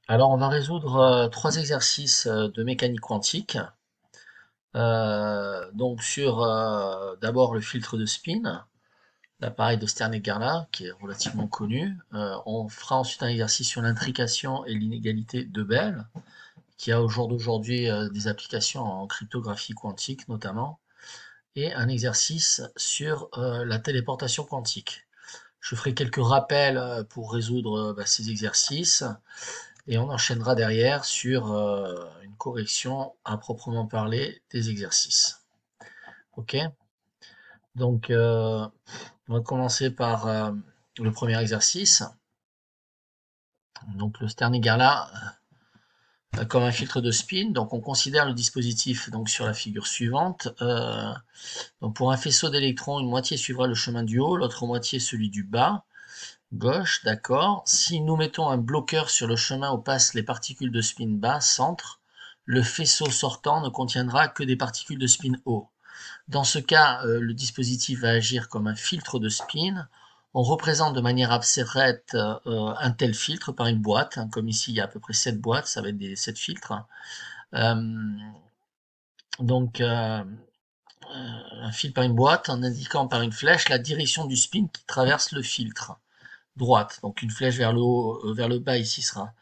Alors, on va résoudre trois exercices de mécanique quantique. Donc, sur d'abord le filtre de spin, l'appareil de Stern-Gerlach, qui est relativement connu. On fera ensuite un exercice sur l'intrication et l'inégalité de Bell, qui a au jour d'aujourd'hui des applications en cryptographie quantique notamment, et un exercice sur la téléportation quantique. Je ferai quelques rappels pour résoudre ces exercices. Et on enchaînera derrière sur une correction à proprement parler des exercices. Ok? Donc, on va commencer par le premier exercice. Donc, le Stern-Gerlach comme un filtre de spin. Donc, on considère le dispositif donc sur la figure suivante. Donc, pour un faisceau d'électrons, une moitié suivra le chemin du haut, l'autre moitié celui du bas. Gauche, d'accord. Si nous mettons un bloqueur sur le chemin où passent les particules de spin bas, centre, le faisceau sortant ne contiendra que des particules de spin haut. Dans ce cas, le dispositif va agir comme un filtre de spin. On représente de manière abstraite un tel filtre par une boîte, hein, comme ici il y a à peu près 7 boîtes, ça va être des 7 filtres. Euh, donc un fil par une boîte en indiquant par une flèche la direction du spin qui traverse le filtre. Droite, donc une flèche vers le haut, vers le bas ici sera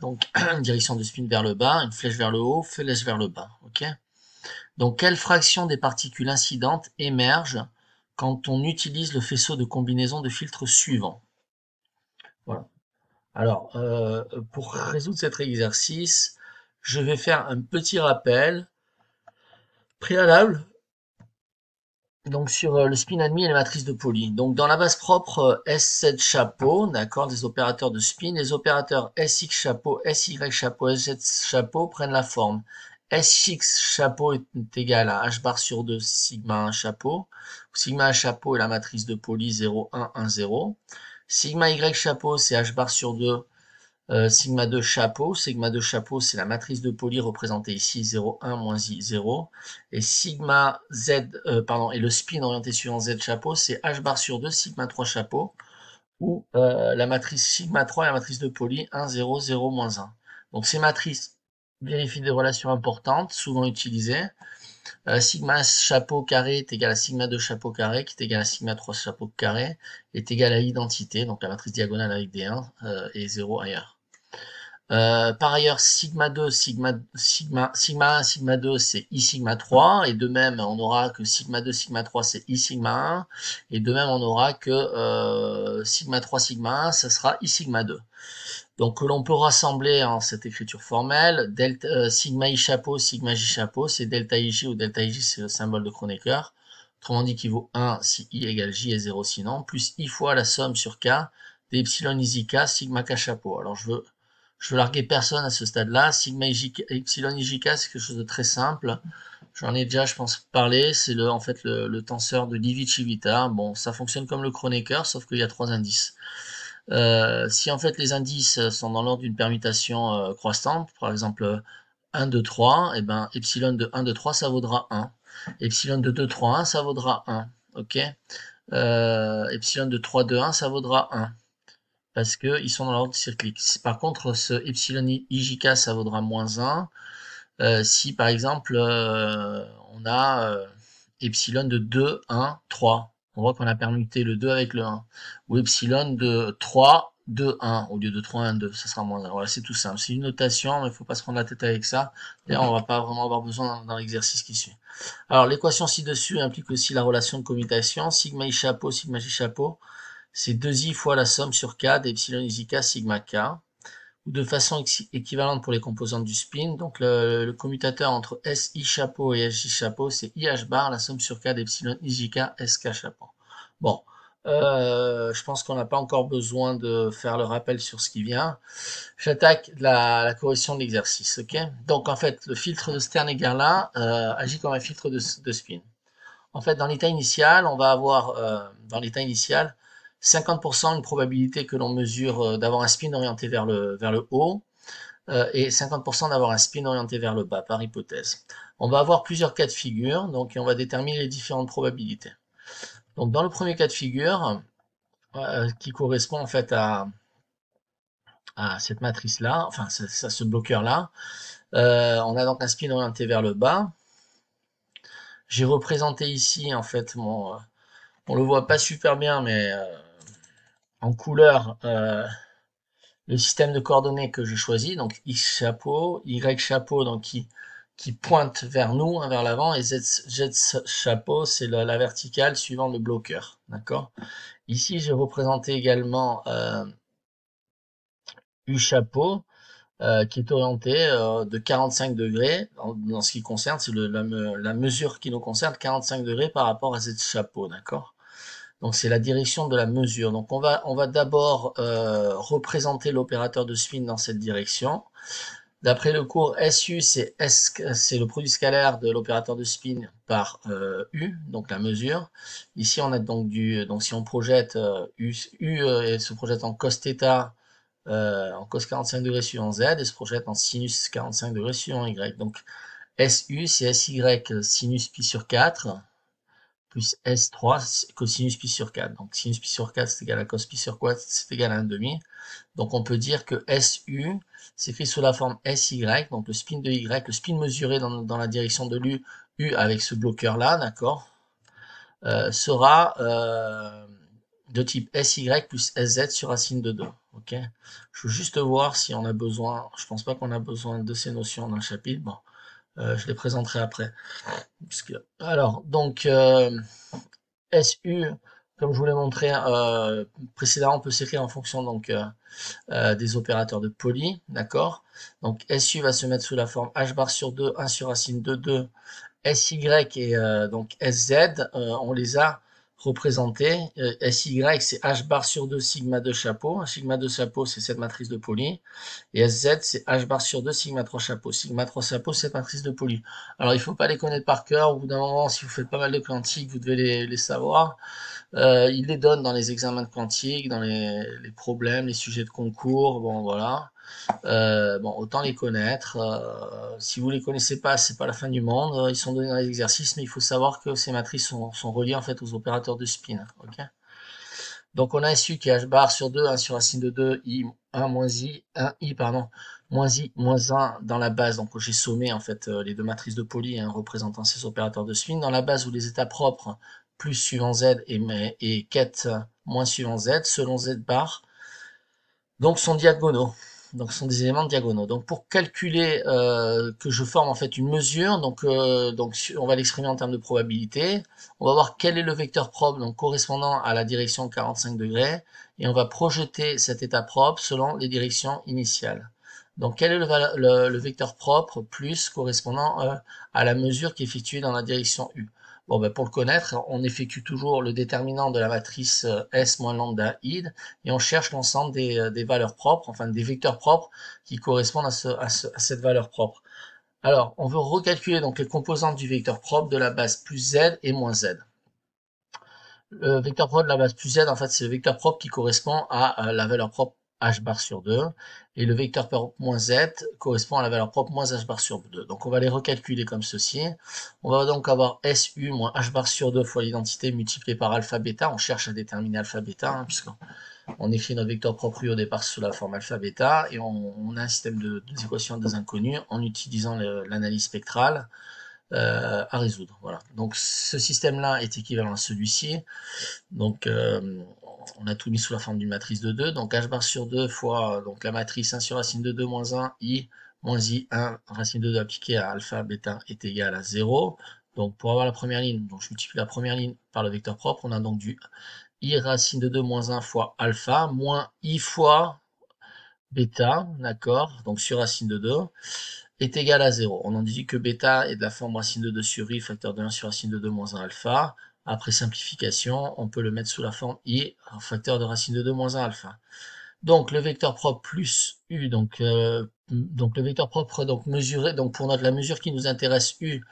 donc une direction de spin vers le bas, une flèche vers le haut, flèche vers le bas. Ok. Donc quelle fraction des particules incidentes émerge quand on utilise le faisceau de combinaison de filtres suivant? Voilà. Alors pour résoudre cet exercice, je vais faire un petit rappel préalable. Donc sur le spin admis et les matrices de Pauli. Donc dans la base propre S7 chapeau, d'accord, des opérateurs de spin, les opérateurs SX chapeau, SY chapeau, SZ chapeau prennent la forme SX chapeau est égal à H bar sur 2 sigma 1 chapeau. Sigma 1 chapeau est la matrice de Pauli 0, 1, 1, 0. Sigma Y chapeau c'est H bar sur 2 sigma 2 chapeau. Sigma 2 chapeau, c'est la matrice de Pauli représentée ici 0, 1, moins I, 0. Et sigma Z, et le spin orienté suivant Z chapeau, c'est H bar sur 2, sigma 3 chapeau, ou la matrice sigma 3 est la matrice de Pauli 1, 0, 0, moins 1. Donc ces matrices vérifient des relations importantes, souvent utilisées. Sigma chapeau carré est égal à sigma 2 chapeau carré, qui est égal à sigma 3 chapeau carré, est égal à l'identité, donc la matrice diagonale avec des 1 et 0 ailleurs. Par ailleurs, sigma 2, sigma 1, sigma 2, c'est I sigma 3, et de même, on aura que sigma 2, sigma 3, c'est I sigma 1, et de même, on aura que sigma 3, sigma 1, ça sera I sigma 2. Donc, l'on peut rassembler en cette écriture formelle, delta, sigma I chapeau, sigma J chapeau, c'est delta IJ, ou delta IJ, c'est le symbole de Kronecker, autrement dit qui vaut 1 si I égale J et 0 sinon, plus I fois la somme sur K d'epsilon IJ K, sigma K chapeau. Alors, je veux larguer personne à ce stade-là. Sigma epsilon IJK, c'est quelque chose de très simple. J'en ai déjà, je pense, parlé. C'est en fait le tenseur de Levi-Civita. Bon, ça fonctionne comme le Kronecker, sauf qu'il y a trois indices. Si en fait les indices sont dans l'ordre d'une permutation croissante, par exemple 1, 2, 3, et ben epsilon de 1, 2, 3, ça vaudra 1. Epsilon de 2, 3, 1, ça vaudra 1. Ok. Epsilon de 3, 2, 1, ça vaudra 1 parce qu'ils sont dans l'ordre cyclique. Par contre, ce epsilon IJK, ça vaudra moins 1. Si par exemple, on a epsilon de 2, 1, 3. On voit qu'on a permuté le 2 avec le 1. Ou epsilon de 3, 2, 1. Au lieu de 3, 1, 2. Ça sera moins 1. Voilà, c'est tout simple. C'est une notation, mais il ne faut pas se prendre la tête avec ça. D'ailleurs, on ne va pas vraiment avoir besoin dans l'exercice qui suit. Alors, l'équation ci-dessus implique aussi la relation de commutation. Sigma I chapeau, sigma J chapeau. C'est 2i fois la somme sur k d'epsilon IJK sigma k, ou de façon équivalente pour les composantes du spin. Donc le commutateur entre SI chapeau et SJ chapeau, c'est IH bar, la somme sur k d'epsilon IJK SK chapeau. Bon, je pense qu'on n'a pas encore besoin de faire le rappel sur ce qui vient. J'attaque la correction de l'exercice. Ok. Donc en fait, le filtre de Stern-Gerlach agit comme un filtre de spin. En fait, dans l'état initial, on va avoir, dans l'état initial, 50% une probabilité que l'on mesure d'avoir un spin orienté vers le haut et 50% d'avoir un spin orienté vers le bas, par hypothèse. On va avoir plusieurs cas de figure, donc on va déterminer les différentes probabilités. Donc dans le premier cas de figure, qui correspond en fait à cette matrice-là, enfin ce bloqueur-là. On a donc un spin orienté vers le bas. J'ai représenté ici, en fait, on le voit pas super bien, mais en couleur, le système de coordonnées que je choisis, donc X chapeau, Y chapeau, donc qui pointe vers nous, hein, vers l'avant, et Z chapeau, c'est la verticale suivant le bloqueur, d'accord? Ici, j'ai représenté également U chapeau, qui est orienté de 45 degrés, dans ce qui concerne, c'est la mesure qui nous concerne, 45 degrés par rapport à Z chapeau, d'accord? Donc c'est la direction de la mesure. Donc on va d'abord représenter l'opérateur de spin dans cette direction. D'après le cours, SU, c'est le produit scalaire de l'opérateur de spin par U, donc la mesure. Ici, on a donc donc si on projette U se projette en cos θ, en cos 45 degrés suivant Z, et se projette en sinus 45 degrés suivant Y. Donc SU, c'est SY sinus pi sur 4, plus S3 cosinus pi sur 4. Donc sinus pi sur 4, c'est égal à cos pi sur 4, c'est égal à 1,5. Donc on peut dire que SU s'écrit sous la forme SY, donc le spin de Y, le spin mesuré dans la direction de l'U, U avec ce bloqueur-là, d'accord, sera de type SY plus SZ sur racine de 2. Ok. Je veux juste voir si on a besoin, je pense pas qu'on a besoin de ces notions dans le chapitre, bon, je les présenterai après. Alors, donc, SU, comme je vous l'ai montré précédemment, peut s'écrire en fonction donc des opérateurs de Pauli, d'accord? Donc SU va se mettre sous la forme h bar sur 2, 1 sur racine de 2, SY et donc SZ, on les a représentés. SY, c'est h bar sur 2, sigma 2 chapeau. Sigma 2 chapeau, c'est cette matrice de Pauli. Et SZ, c'est h bar sur 2, sigma 3 chapeau. Sigma 3 chapeau, c'est cette matrice de Pauli. Alors, il ne faut pas les connaître par cœur. Au bout d'un moment, si vous faites pas mal de quantique, vous devez les savoir. Il les donne dans les examens de quantique, dans les problèmes, les sujets de concours, bon voilà. Bon, autant les connaître. Si vous les connaissez pas, c'est pas la fin du monde. Ils sont donnés dans les exercices, mais il faut savoir que ces matrices sont reliées en fait aux opérateurs de spin. Ok. Donc on a SU qui est h bar sur 2, 1 sur racine de 2, i 1 moins i, 1 i pardon, moins i moins 1 dans la base. Donc j'ai sommé en fait les deux matrices de Pauli hein, représentant ces opérateurs de spin. Dans la base où les états propres plus suivant z et ket moins suivant z selon z bar donc sont diagonaux. Donc ce sont des éléments diagonaux. Donc pour calculer que je forme en fait une mesure, donc on va l'exprimer en termes de probabilité. On va voir quel est le vecteur propre donc correspondant à la direction 45 degrés et on va projeter cet état propre selon les directions initiales. Donc quel est le vecteur propre plus correspondant à la mesure qui est effectuée dans la direction U. Bon, ben pour le connaître, on effectue toujours le déterminant de la matrice S moins lambda id et on cherche l'ensemble des valeurs propres, enfin des vecteurs propres qui correspondent à cette valeur propre. Alors, on veut recalculer donc les composantes du vecteur propre de la base plus z et moins z. Le vecteur propre de la base plus z, en fait, c'est le vecteur propre qui correspond à la valeur propre h bar sur 2, et le vecteur propre moins z correspond à la valeur propre moins h bar sur 2. Donc on va les recalculer comme ceci. On va donc avoir SU moins h bar sur 2 fois l'identité multipliée par alpha bêta. On cherche à déterminer alpha bêta, hein, puisqu'on écrit notre vecteur propre U au départ sous la forme alpha bêta, et on a un système d'équations des inconnus en utilisant l'analyse spectrale à résoudre. Voilà. Donc ce système-là est équivalent à celui-ci. Donc on a tout mis sous la forme d'une matrice de 2. Donc h bar sur 2 fois donc la matrice 1 sur racine de 2 moins 1, i moins i1 racine de 2 appliquée à alpha bêta est égal à 0. Donc pour avoir la première ligne, donc je multiplie la première ligne par le vecteur propre, on a donc du i racine de 2 moins 1 fois alpha moins i fois bêta, d'accord, donc sur racine de 2 est égal à 0. On en dit que bêta est de la forme racine de 2 sur i, facteur de 1 sur racine de 2 moins 1 alpha. Après simplification, on peut le mettre sous la forme i, facteur de racine de 2 moins 1 alpha. Donc le vecteur propre plus u, donc le vecteur propre donc mesuré, donc pour la mesure qui nous intéresse u,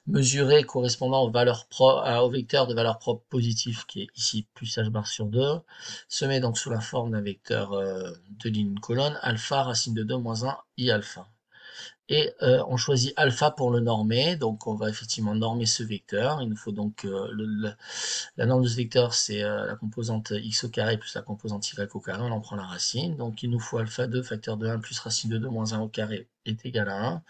mesuré correspondant au vecteur de valeur propre positif qui est ici plus h bar sur 2, se met donc sous la forme d'un vecteur de ligne colonne alpha racine de 2 moins 1 i alpha. Et on choisit alpha pour le normer, donc on va effectivement normer ce vecteur. Il nous faut donc la norme de ce vecteur, c'est la composante x au carré plus la composante y au carré, on en prend la racine. Donc il nous faut alpha 2 facteur de 1 plus racine de 2 moins 1 au carré est égal à 1.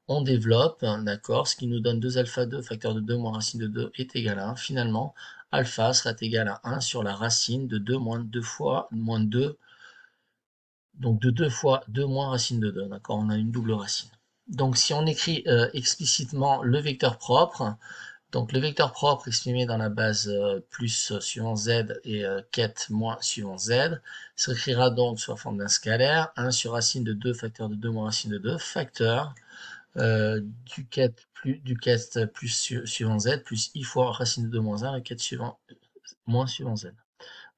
On développe, d'accord, ce qui nous donne 2 alpha 2 facteur de 2 moins racine de 2 est égal à 1. Finalement, alpha sera égal à 1 sur la racine de 2 moins 2 fois moins 2, donc de 2 fois 2 moins racine de 2, d'accord, on a une double racine. Donc si on écrit explicitement le vecteur propre, donc le vecteur propre exprimé dans la base plus suivant z et ket moins suivant z s'écrira donc sous la forme d'un scalaire, 1 sur racine de 2 facteur de 2 moins racine de 2, facteur du ket plus suivant z plus i fois racine de 2 moins 1, le ket suivant moins suivant z.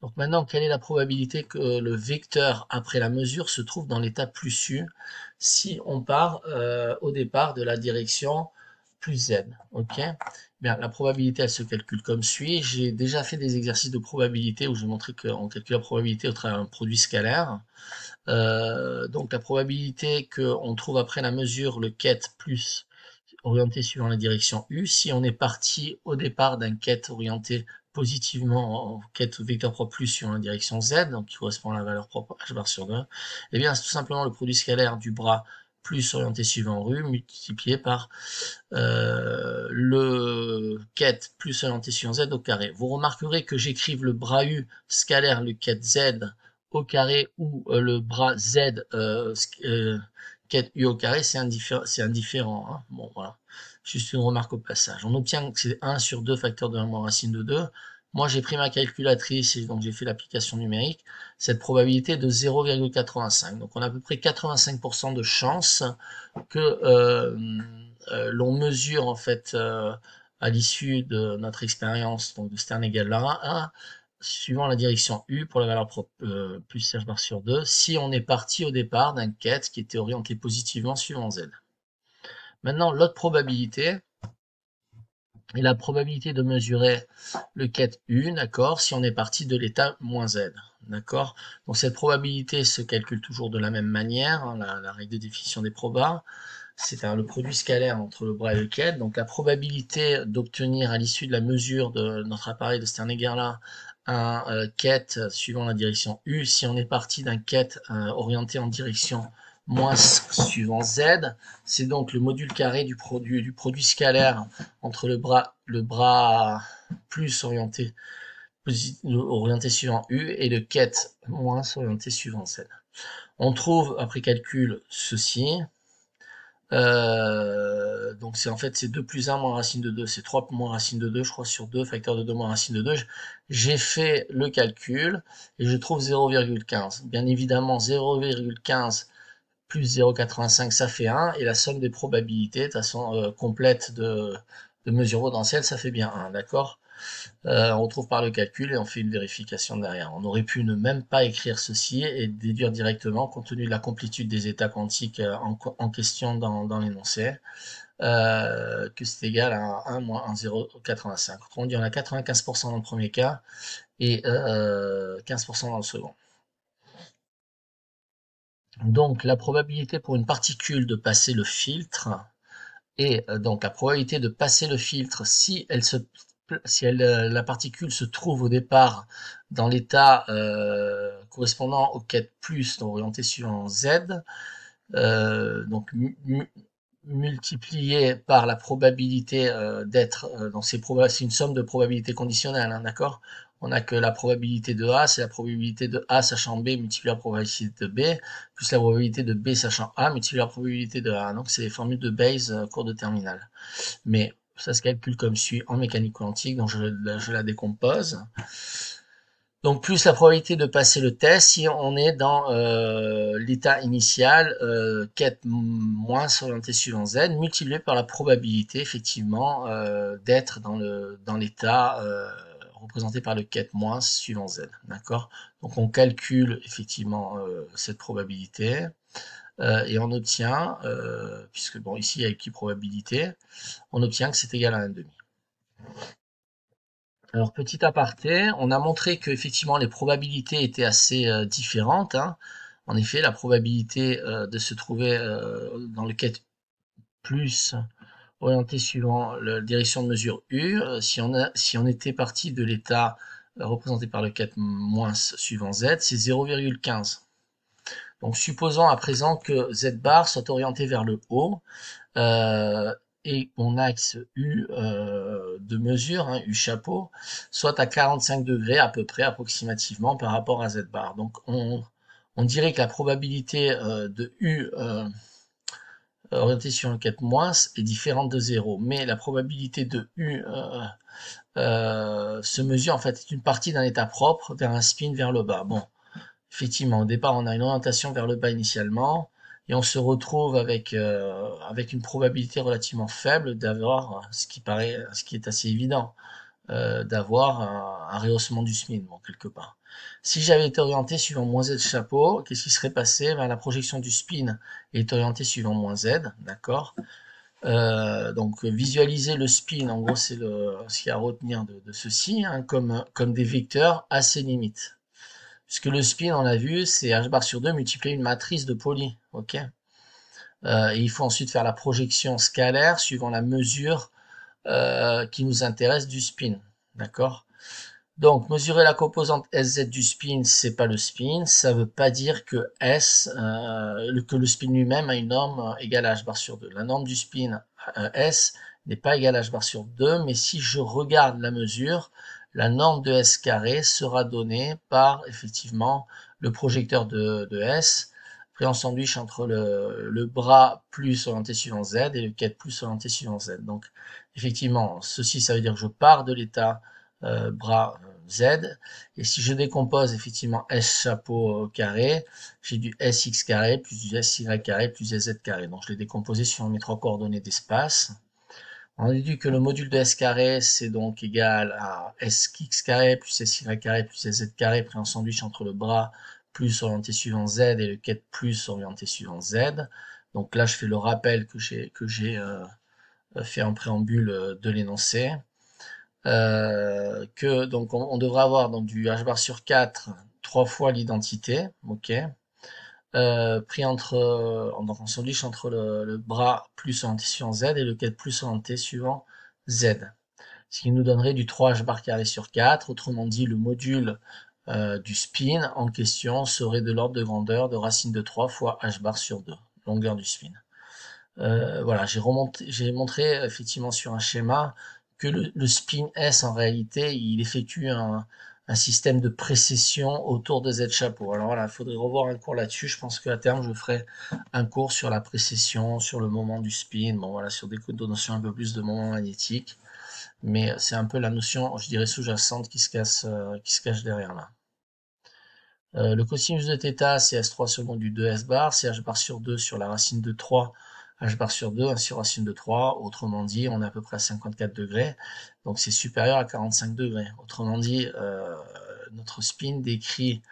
Donc maintenant, quelle est la probabilité que le vecteur après la mesure se trouve dans l'état plus u si on part au départ de la direction plus z, ok? Bien, la probabilité, elle se calcule comme suit. J'ai déjà fait des exercices de probabilité où je vais montrer qu'on calcule la probabilité au travers d'un produit scalaire. Donc la probabilité qu'on trouve après la mesure le ket plus orienté suivant la direction U, si on est parti au départ d'un ket orienté positivement en ket vecteur propre plus suivant la direction Z, donc qui correspond à la valeur propre h bar sur 2, et bien c'est tout simplement le produit scalaire du bras plus orienté suivant U multiplié par le ket plus orienté suivant Z au carré. Vous remarquerez que j'écrive le bras U scalaire, le ket Z au carré ou le bras Z ket U au carré, c'est indifférent. Hein. Bon, voilà. Juste une remarque au passage. On obtient que c'est 1 sur 2 facteur de 1 moins racine de 2. Moi, j'ai pris ma calculatrice et donc j'ai fait l'application numérique. Cette probabilité est de 0,85. Donc, on a à peu près 85% de chance que l'on mesure en fait à l'issue de notre expérience donc de Stern égale là 1, suivant la direction U pour la valeur propre plus h bar sur 2, si on est parti au départ d'un ket qui était orienté positivement suivant Z. Maintenant, l'autre probabilité est la probabilité de mesurer le ket U, d'accord, si on est parti de l'état moins Z, d'accord. Donc cette probabilité se calcule toujours de la même manière, hein, la règle de définition des probas. C'est le produit scalaire entre le bras et le ket. Donc la probabilité d'obtenir à l'issue de la mesure de notre appareil de Stern-Gerlach un ket suivant la direction U, si on est parti d'un ket orienté en direction moins suivant Z, c'est donc le module carré du produit scalaire entre le bras plus orienté suivant U et le ket moins orienté suivant Z. On trouve après calcul ceci. Donc c'est en fait c'est 2 plus 1 moins racine de 2, c'est 3 moins racine de 2, je crois, sur 2, facteur de 2 moins racine de 2. J'ai fait le calcul et je trouve 0,15. Bien évidemment, 0,15 plus 0,85, ça fait 1, et la somme des probabilités, de toute façon complète de mesure potentielle, ça fait bien 1, d'accord? On retrouve par le calcul et on fait une vérification derrière. On aurait pu ne même pas écrire ceci et déduire directement, compte tenu de la complétude des états quantiques en question dans l'énoncé, que c'est égal à 1 moins 1,085. Autrement dit, on a 95% dans le premier cas et 15% dans le second. Donc la probabilité pour une particule de passer le filtre et donc la probabilité de passer le filtre si la particule se trouve au départ dans l'état correspondant au ket plus orienté suivant Z, donc multiplié par la probabilité d'être, donc c'est une somme de probabilités conditionnelles, hein, d'accord? On a que la probabilité de A, c'est la probabilité de A sachant B multiplié par la probabilité de B, plus la probabilité de B sachant A multiplié par la probabilité de A. Donc c'est les formules de Bayes cours de terminale. Mais ça se calcule comme suit en mécanique quantique, donc je la décompose. Donc plus la probabilité de passer le test si on est dans l'état initial, ket moins orienté suivant Z, multiplié par la probabilité effectivement d'être dans l'état représenté par le ket moins suivant Z. D'accord? Donc on calcule effectivement cette probabilité et on obtient, puisque bon ici il y a équipe probabilité, on obtient que c'est égal à 1,5. Alors, petit aparté, on a montré que effectivement les probabilités étaient assez différentes. Hein. En effet, la probabilité de se trouver dans le quête plus orienté suivant la direction de mesure U, si on était parti de l'état représenté par le quête moins suivant Z, c'est 0,15. Donc supposons à présent que Z bar soit orienté vers le haut, et mon axe U de mesure, hein, U chapeau, soit à 45 degrés à peu près, approximativement, par rapport à Z bar. Donc on dirait que la probabilité de U orienté sur une quête moins est différente de 0, mais la probabilité de U se mesure en fait une partie d'un état propre vers un spin vers le bas. Bon, effectivement, au départ, on a une orientation vers le bas initialement, et on se retrouve avec une probabilité relativement faible d'avoir ce qui est assez évident, d'avoir un rehaussement du spin, bon, quelque part. Si j'avais été orienté suivant moins Z chapeau, qu'est-ce qui serait passé? Ben, la projection du spin est orientée suivant moins Z, d'accord? Donc visualiser le spin, en gros, c'est ce qu'il y a à retenir de ceci, hein, comme des vecteurs à ses limites. Puisque le spin, on l'a vu, c'est h bar sur 2 multiplié une matrice de Pauli, ok? Et il faut ensuite faire la projection scalaire suivant la mesure qui nous intéresse du spin, d'accord? Donc, mesurer la composante SZ du spin, c'est pas le spin, ça veut pas dire que que le spin lui-même a une norme égale à h bar sur 2. La norme du spin S n'est pas égale à h bar sur 2, mais si je regarde la mesure, la norme de S carré sera donnée par, effectivement, le projecteur de S, pris en sandwich entre le bras plus orienté suivant Z et le quête plus orienté suivant Z. Donc, effectivement, ceci, ça veut dire que je pars de l'état bras Z, et si je décompose effectivement S chapeau carré, j'ai du SX carré plus du SY carré plus du Z carré. Donc je l'ai décomposé sur mes trois coordonnées d'espace. On déduit que le module de S carré, c'est donc égal à SX carré plus SY carré plus SZ carré pris en sandwich entre le bras plus orienté suivant Z et le quête plus orienté suivant Z. Donc là, je fais le rappel que j'ai fait en préambule de l'énoncé. Donc on devrait avoir donc du h bar sur 4, 3 fois l'identité, ok, pris donc en sandwich entre le bras plus orienté suivant Z et le quête plus orienté suivant Z, ce qui nous donnerait du 3 h bar carré sur 4, autrement dit le module du spin en question serait de l'ordre de grandeur de racine de 3 fois h bar sur 2, longueur du spin. Voilà, j'ai montré effectivement sur un schéma que le spin S, en réalité, il effectue un système de précession autour de Z chapeau. Alors voilà, il faudrait revoir un cours là-dessus. Je pense qu'à terme, je ferai un cours sur la précession, sur le moment du spin, bon voilà, sur des notions un peu plus de moment magnétique. Mais c'est un peu la notion, je dirais, sous-jacente qui se cache derrière là. Le cosinus de θ, c'est S3 sur le module de S bar, c'est H bar sur 2 sur la racine de 3, H bar sur 2, 1 sur racine de 3, autrement dit, on est à peu près à 54 degrés, donc c'est supérieur à 45 degrés. Autrement dit, notre spin décrit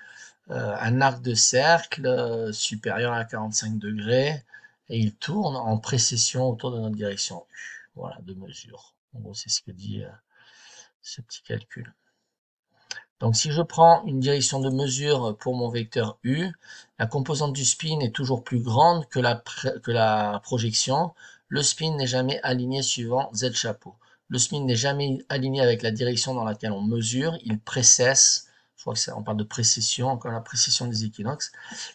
un arc de cercle supérieur à 45 degrés, et il tourne en précession autour de notre direction U, voilà, de mesure. En gros, c'est ce que dit ce petit calcul. Donc si je prends une direction de mesure pour mon vecteur U, la composante du spin est toujours plus grande que la projection. Le spin n'est jamais aligné suivant Z chapeau. Le spin n'est jamais aligné avec la direction dans laquelle on mesure, il précesse, je crois que on parle de précession, encore la précession des équinoxes,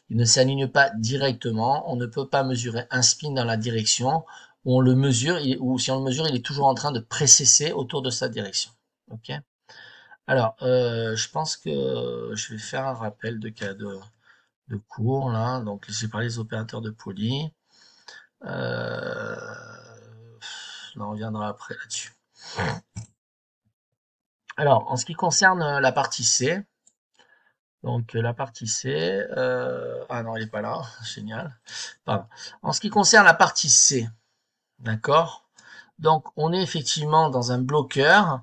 il ne s'aligne pas directement, on ne peut pas mesurer un spin dans la direction où on le mesure, ou si on le mesure, il est toujours en train de précesser autour de sa direction. Ok. Alors, je pense que je vais faire un rappel de cas de cours, là. Donc, j'ai parlé des opérateurs de Pauli. On reviendra après là-dessus. Alors, en ce qui concerne la partie C, donc la partie C, ah non, elle n'est pas là, génial. Pardon. En ce qui concerne la partie C, d'accord? Donc, on est effectivement dans un bloqueur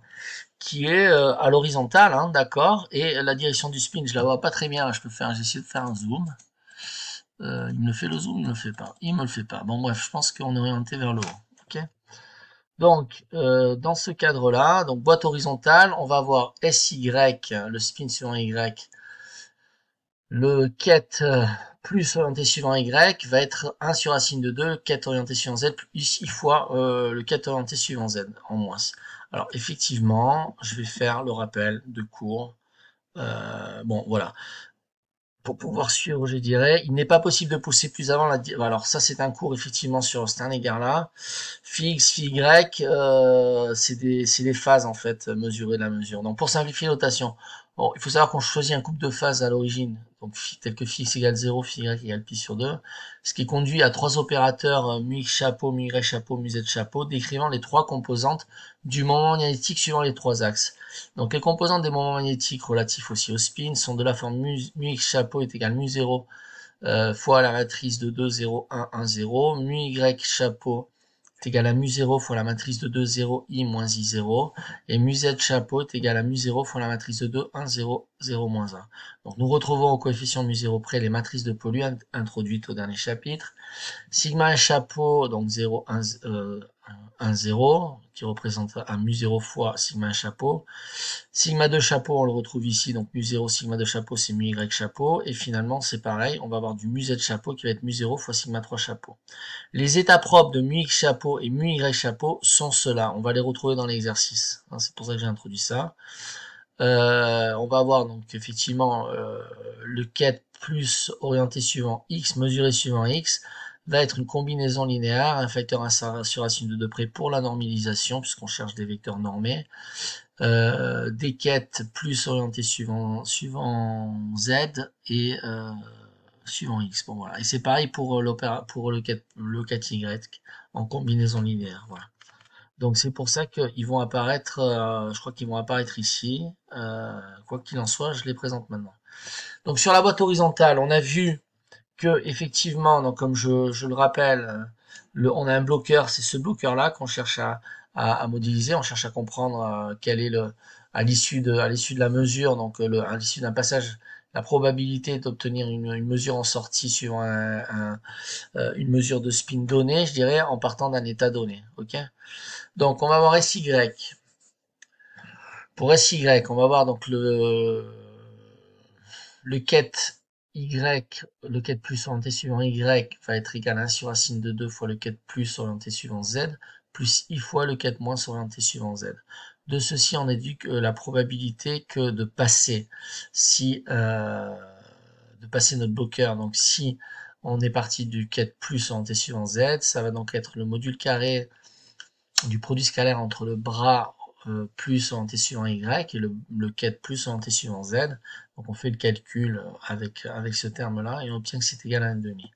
qui est à l'horizontale, hein, d'accord, et la direction du spin, je la vois pas très bien, j'essaie de faire un zoom. Il me le fait le zoom, il me le fait pas. Il me le fait pas. Bon bref, je pense qu'on est orienté vers le haut. Ok. Donc dans ce cadre-là, donc boîte horizontale, on va avoir SY, le spin sur Y, le quête plus orienté suivant y va être 1 sur racine de 2, le quête orienté suivant z, plus i fois le quête orienté suivant z, en moins. Alors effectivement, je vais faire le rappel de cours. Bon, voilà. Pour pouvoir suivre, je dirais, il n'est pas possible de pousser plus avant la... Alors ça, c'est un cours, effectivement, sur cet égard-là. Phi x, phi y, c'est des phases, en fait, mesurées de la mesure. Donc, pour simplifier la notation, bon, il faut savoir qu'on choisit un couple de phases à l'origine, donc tel que phi x égale 0, phi y égale pi sur 2, ce qui conduit à trois opérateurs, mu x chapeau, mu y chapeau, mu z chapeau, décrivant les trois composantes du moment magnétique suivant les trois axes. Donc les composantes des moments magnétiques relatifs aussi au spin sont de la forme mu x chapeau est égal mu 0 fois la matrice de 2, 0, 1, 1, 0. Mu y chapeau est égal à mu 0 fois la matrice de 2, 0, i moins i 0. Et mu z chapeau est égal à mu 0 fois la matrice de 2, 1, 0, 0, moins 1. Donc nous retrouvons au coefficient mu 0 près les matrices de Pauli introduites au dernier chapitre. Sigma chapeau, donc 0, 1, 0, qui représente un mu 0 fois sigma chapeau. Sigma de chapeau, on le retrouve ici, donc mu 0, sigma de chapeau, c'est mu y chapeau. Et finalement, c'est pareil, on va avoir du mu z chapeau qui va être mu 0 fois sigma 3 chapeau. Les états propres de mu x chapeau et mu y chapeau sont ceux-là. On va les retrouver dans l'exercice. C'est pour ça que j'ai introduit ça. On va avoir donc effectivement le quête plus orienté suivant x, mesuré suivant x, va être une combinaison linéaire, un facteur 1 sur racine de 2 près pour la normalisation, puisqu'on cherche des vecteurs normés. Des quêtes plus orientées suivant z et suivant x. Bon voilà. Et c'est pareil pour le quête y en combinaison linéaire. Voilà. Donc c'est pour ça qu'ils vont apparaître, je crois qu'ils vont apparaître ici. Quoi qu'il en soit, je les présente maintenant. Donc sur la boîte horizontale, on a vu que effectivement, donc comme je le rappelle, on a un bloqueur, c'est ce bloqueur-là qu'on cherche à modéliser, on cherche à comprendre quel est à l'issue de la mesure, donc à l'issue d'un passage, la probabilité d'obtenir une mesure en sortie suivant une mesure de spin donnée, je dirais, en partant d'un état donné. Ok. Donc on va voir SY. Pour SY, on va voir donc le quête Y, le quête plus orienté suivant Y va être égal à 1 sur racine de 2 fois le quête plus orienté suivant Z, plus I fois le quête moins orienté suivant Z. De ceci, on déduit que la probabilité que de passer, notre bloqueur, donc si on est parti du quête plus orienté suivant Z, ça va donc être le module carré du produit scalaire entre le bras plus orienté suivant Y et le quête plus orienté suivant Z. Donc on fait le calcul avec ce terme-là et on obtient que c'est égal à 1,5.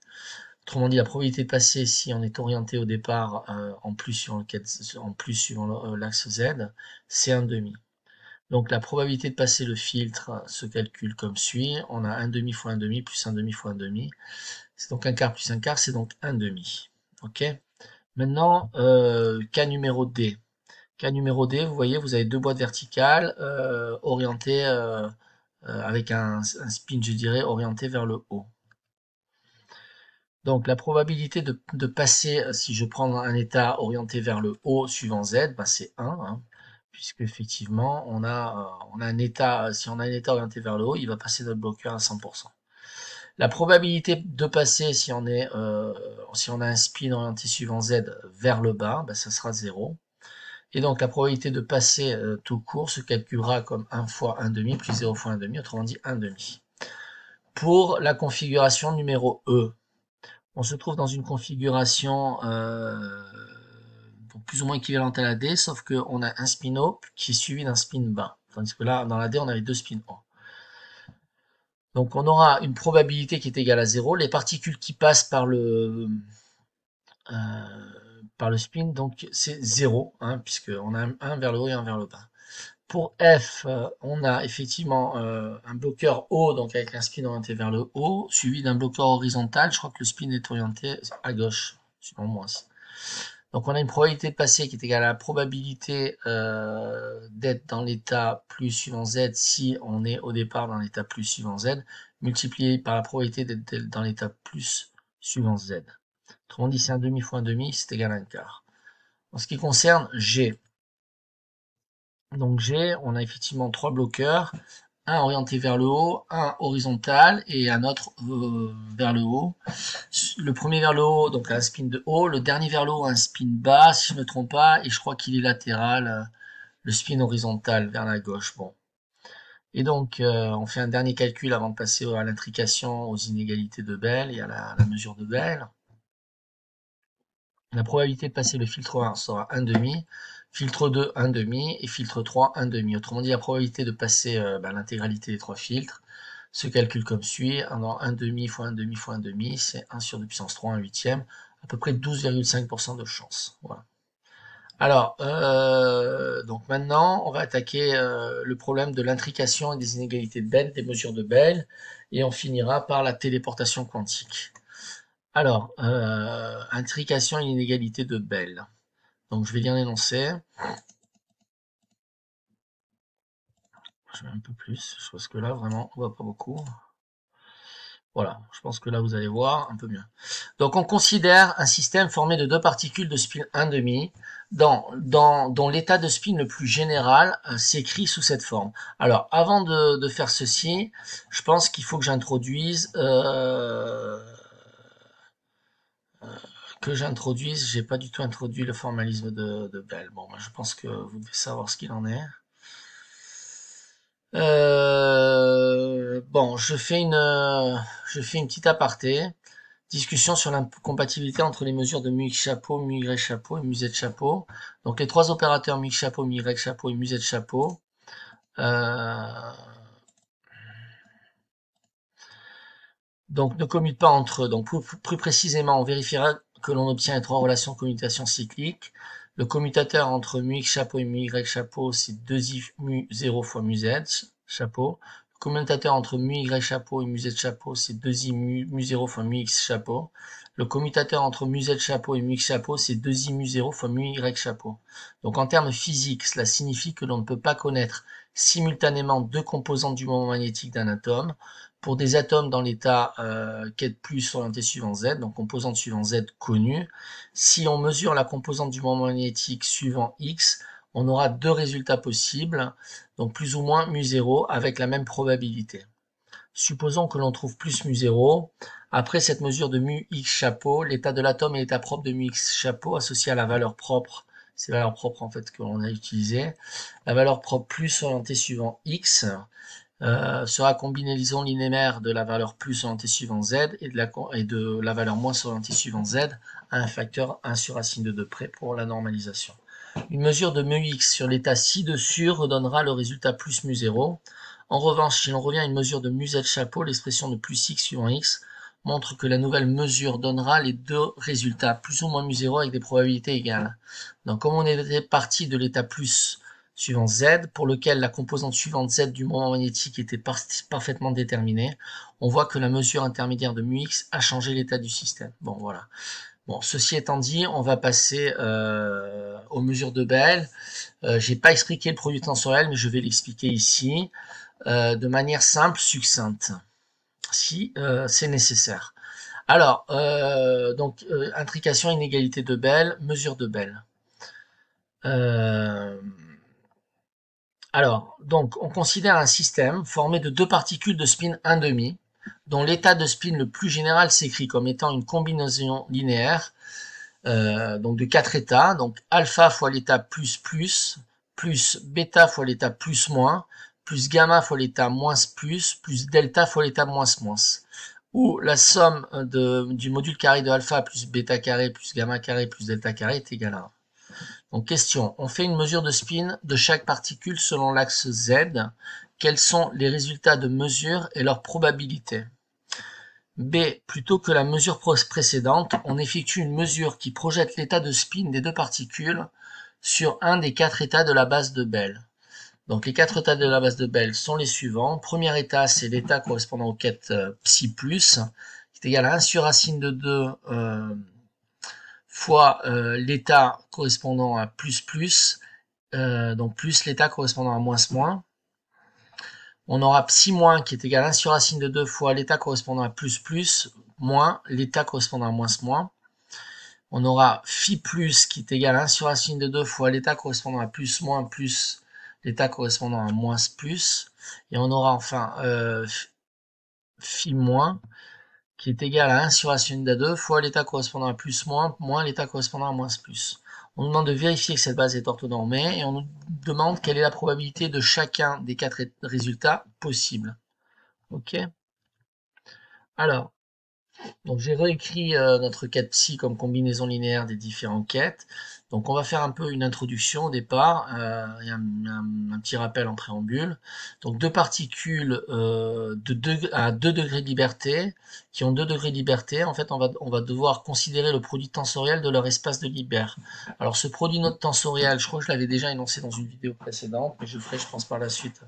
Autrement dit, la probabilité de passer si on est orienté au départ en plus suivant l'axe Z, c'est 1,5. Donc la probabilité de passer le filtre se calcule comme suit. On a 1,5 fois 1,5 plus 1,5 fois 1,5. C'est donc 1/4 plus 1/4, c'est donc 1,5. Ok. Maintenant, cas numéro D. Cas numéro D, vous voyez, vous avez deux boîtes verticales orientées avec un spin, je dirais, orienté vers le haut. Donc la probabilité de passer, si je prends un état orienté vers le haut suivant Z, bah, c'est 1, hein, puisque effectivement, on a un état, si on a un état orienté vers le haut, il va passer notre bloqueur à 100%. La probabilité de passer, si on a un spin orienté suivant Z vers le bas, bah, ça sera 0. Et donc la probabilité de passer tout court se calculera comme 1 fois 1,5 plus 0 fois 1,5, autrement dit 1,5. Pour la configuration numéro E, on se trouve dans une configuration plus ou moins équivalente à la D, sauf qu'on a un spin haut qui est suivi d'un spin bas. Tandis que là, dans la D, on avait deux spins hauts. Donc on aura une probabilité qui est égale à 0. Les particules qui passent par le spin, donc c'est 0, hein, puisqu'on a un vers le haut et un vers le bas. Pour F, on a effectivement un bloqueur haut, donc avec un spin orienté vers le haut, suivi d'un bloqueur horizontal. Je crois que le spin est orienté à gauche, selon moi. Donc on a une probabilité de passer qui est égale à la probabilité d'être dans l'état plus suivant Z si on est au départ dans l'état plus suivant Z, multiplié par la probabilité d'être dans l'état plus suivant Z. Autrement dit, c'est 1,5 fois 1,5, c'est égal à 1/4. En ce qui concerne G, donc G, on a effectivement trois bloqueurs un orienté vers le haut, un horizontal et un autre vers le haut. Le premier vers le haut, donc un spin de haut, le dernier vers le haut, un spin bas, si je ne me trompe pas, et je crois qu'il est latéral, le spin horizontal vers la gauche. Bon. Et donc, on fait un dernier calcul avant de passer à l'intrication, aux inégalités de Bell et à la mesure de Bell. La probabilité de passer le filtre 1 sera 1,5, filtre 2 1,5 et filtre 3 1,5. Autrement dit, la probabilité de passer l'intégralité des trois filtres se calcule comme suit. 1,5 fois 1,5 fois 1,5, c'est 1 sur 2 puissance 3, 1 huitième, à peu près 12,5% de chance. Voilà. Alors, donc maintenant, on va attaquer le problème de l'intrication et des inégalités de Bell, des mesures de Bell, et on finira par la téléportation quantique. Alors, intrication et inégalité de Bell. Donc, je vais lire l'énoncé. Je mets un peu plus, parce que là, vraiment, on voit pas beaucoup. Voilà, je pense que là, vous allez voir un peu mieux. Donc, on considère un système formé de deux particules de spin 1,5 dont l'état de spin le plus général s'écrit sous cette forme. Alors, avant de faire ceci, je pense qu'il faut que j'introduise... j'ai pas du tout introduit le formalisme de Bell. Bon, je pense que vous devez savoir ce qu'il en est. Bon, je fais une petite aparté. Discussion sur l'incompatibilité entre les mesures de mu x chapeau, mu y chapeau et mu z chapeau. Donc les trois opérateurs mu x chapeau, mu y chapeau et mu z chapeau. Donc ne commutent pas entre eux. Donc plus précisément, on vérifiera que l'on obtient les trois relations de commutation cycliques. Le commutateur entre mu x chapeau et mu y chapeau, c'est 2i mu 0 fois mu z chapeau. Le commutateur entre mu y chapeau et mu z chapeau, c'est 2i mu 0 fois mu x chapeau. Le commutateur entre mu z chapeau et mu x chapeau, c'est 2i mu 0 fois mu y chapeau. Donc en termes physiques, cela signifie que l'on ne peut pas connaître simultanément deux composantes du moment magnétique d'un atome. Pour des atomes dans l'état quête plus orienté suivant Z, donc composante suivant Z connue, si on mesure la composante du moment magnétique suivant X, on aura deux résultats possibles, donc plus ou moins mu 0 avec la même probabilité. Supposons que l'on trouve plus mu 0. Après cette mesure de mu x chapeau, l'état de l'atome et l'état propre de mu x chapeau associé à la valeur propre, c'est la valeur propre en fait que l'on a utilisée, la valeur propre plus orientée suivant X, sera combinaison linéaire de la valeur plus orientée suivant Z et de la valeur moins orientée suivant Z à un facteur 1 sur racine de 2 près pour la normalisation. Une mesure de mu x sur l'état ci-dessus redonnera le résultat plus mu 0. En revanche, si l'on revient à une mesure de mu z chapeau, l'expression de plus x suivant x montre que la nouvelle mesure donnera les deux résultats, plus ou moins mu 0 avec des probabilités égales. Donc comme on était parti de l'état plus suivant Z, pour lequel la composante suivante Z du moment magnétique était parfaitement déterminée, on voit que la mesure intermédiaire de mu x a changé l'état du système. Bon, voilà. Bon, ceci étant dit, on va passer aux mesures de Bell. J'ai pas expliqué le produit tensoriel, mais je vais l'expliquer ici de manière simple, succincte, si c'est nécessaire. Alors, intrication, inégalité de Bell, mesure de Bell. Alors, donc, on considère un système formé de deux particules de spin 1,5, dont l'état de spin le plus général s'écrit comme étant une combinaison linéaire, donc de 4 états, donc alpha fois l'état plus plus bêta fois l'état plus moins, plus gamma fois l'état moins plus delta fois l'état moins moins, où la somme du module carré de alpha plus bêta carré plus gamma carré plus delta carré est égale à 1. Donc question, on fait une mesure de spin de chaque particule selon l'axe Z. Quels sont les résultats de mesure et leur probabilité? B. Plutôt que la mesure précédente, on effectue une mesure qui projette l'état de spin des deux particules sur un des quatre états de la base de Bell. Donc les quatre états de la base de Bell sont les suivants. Premier état, c'est l'état correspondant aux quêtes psi+, qui est égal à 1 sur racine de 2 fois l'état correspondant à donc plus l'état correspondant à moins. On aura psi- qui est égal à 1 sur racine de 2 fois l'état correspondant à moins l'état correspondant à moins. On aura phi+ qui est égal à 1 sur racine de 2 fois l'état correspondant à plus l'état correspondant à moins plus, et on aura enfin phi moins, qui est égal à 1 sur racine de 2 fois l'état correspondant à plus moins, moins l'état correspondant à moins plus. On nous demande de vérifier que cette base est orthonormée, et on nous demande quelle est la probabilité de chacun des 4 résultats possibles. Ok. Alors, donc j'ai réécrit notre quête psi comme combinaison linéaire des différentes quêtes. Donc on va faire un peu une introduction au départ et un petit rappel en préambule. Donc deux particules à 2 degrés de liberté, qui ont 2 degrés de liberté, en fait on va devoir considérer le produit tensoriel de leur espace de Hilbert. Alors ce produit note tensoriel, je crois que je l'avais déjà énoncé dans une vidéo précédente, mais je ferai je pense par la suite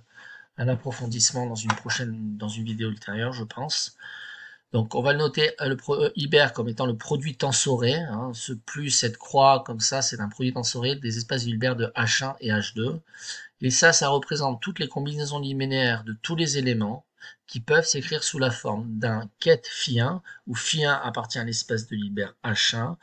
un approfondissement dans une vidéo ultérieure je pense. Donc on va le noter Hilbert comme étant le produit tensoré, hein, ce plus cette croix comme ça, c'est un produit tensoré des espaces Hilbert de H1 et H2. Et ça représente toutes les combinaisons linéaires de tous les éléments qui peuvent s'écrire sous la forme d'un ket phi1, où phi1 appartient à l'espace de Hilbert H1,